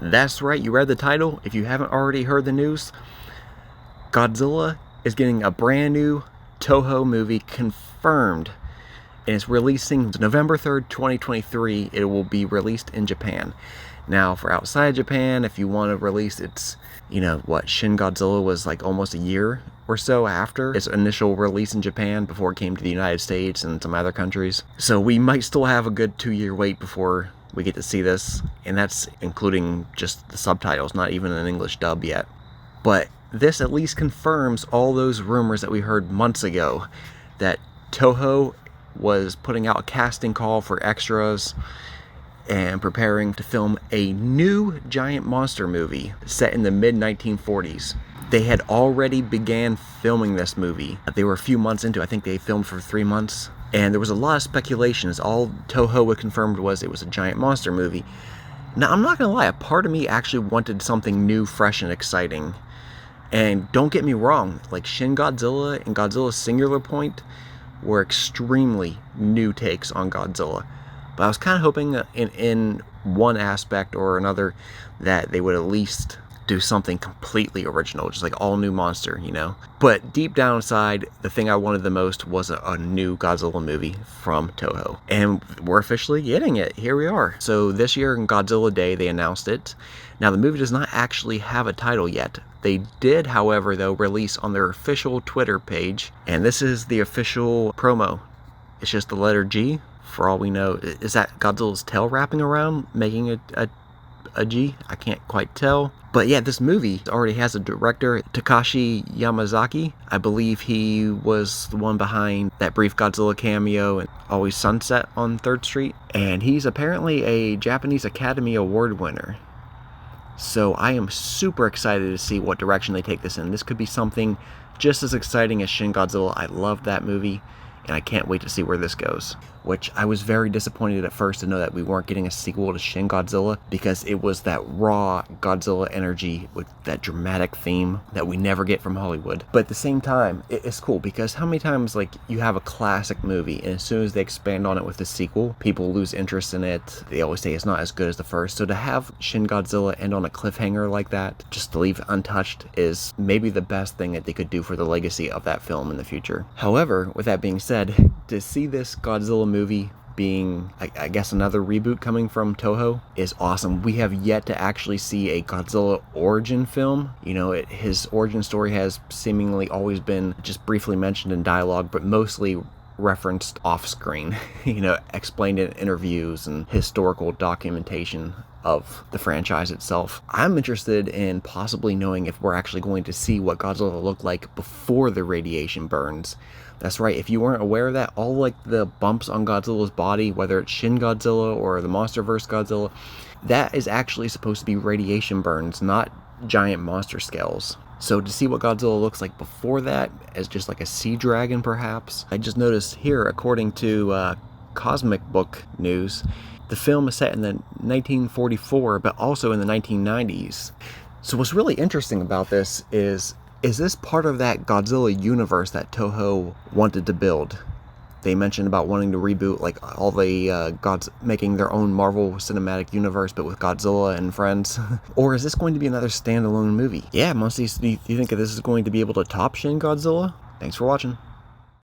That's right, you read the title. If you haven't already heard the news, Godzilla is getting a brand new Toho movie confirmed. And it's releasing November 3rd, 2023. It will be released in Japan. Now, for outside Japan, if you want to release its, Shin Godzilla was like almost a year or so after its initial release in Japan before it came to the United States and some other countries. So we might still have a good 2-year wait before we get to see this, and that's including just the subtitles, not even an English dub yet. But this at least confirms all those rumors that we heard months ago, that Toho was putting out a casting call for extras and preparing to film a new giant monster movie set in the mid-1940s. They had already began filming this movie. They were a few months into it. I think they filmed for 3 months. And there was a lot of speculations. All Toho had confirmed was it was a giant monster movie. Now, I'm not going to lie. A part of me actually wanted something new, fresh, and exciting. And don't get me wrong. Like Shin Godzilla and Godzilla Singular Point were extremely new takes on Godzilla. But I was kind of hoping that in one aspect or another that they would at least do something completely original, just like all new monster, But deep down inside, the thing I wanted the most was a new Godzilla movie from Toho. And we're officially getting it. Here we are. So this year in Godzilla Day, they announced it. Now, the movie does not actually have a title yet. They did, however, though, release on their official Twitter page. And this is the official promo. It's just the letter G. For all we know, is that Godzilla's tail wrapping around, making it a G? I can't quite tell. But yeah, this movie already has a director, Takashi Yamazaki. I believe he was the one behind that brief Godzilla cameo and Always Sunset on 3rd Street. And he's apparently a Japanese Academy Award winner. So I am super excited to see what direction they take this in. This could be something just as exciting as Shin Godzilla. I loved that movie, and I can't wait to see where this goes. Which I was very disappointed at first to know that we weren't getting a sequel to Shin Godzilla, because it was that raw Godzilla energy with that dramatic theme that we never get from Hollywood. But at the same time, it's cool, because how many times you have a classic movie and as soon as they expand on it with a sequel, people lose interest in it. They always say it's not as good as the first. So to have Shin Godzilla end on a cliffhanger like that, just to leave it untouched, is maybe the best thing that they could do for the legacy of that film in the future. However, with that being said, to see this Godzilla movie being, I guess, another reboot coming from Toho is awesome. We have yet to actually see a Godzilla origin film. His origin story has seemingly always been just briefly mentioned in dialogue, but mostly referenced off screen, explained in interviews and historical documentation of the franchise itself. I'm interested in possibly knowing if we're actually going to see what Godzilla looked like before the radiation burns. That's right, if you weren't aware of that, all the bumps on Godzilla's body, whether it's Shin Godzilla or the MonsterVerse Godzilla, that is actually supposed to be radiation burns, not giant monster scales. So to see what Godzilla looks like before that, as just like a sea dragon perhaps. I just noticed here, according to Cosmic Book News, the film is set in the 1944, but also in the 1990s. So what's really interesting about this is this part of that Godzilla universe that Toho wanted to build? They mentioned about wanting to reboot all the gods, making their own Marvel Cinematic Universe, but with Godzilla and friends. Or is this going to be another standalone movie? Yeah, Monsters, do you think that this is going to be able to top Shin Godzilla? Thanks for watching.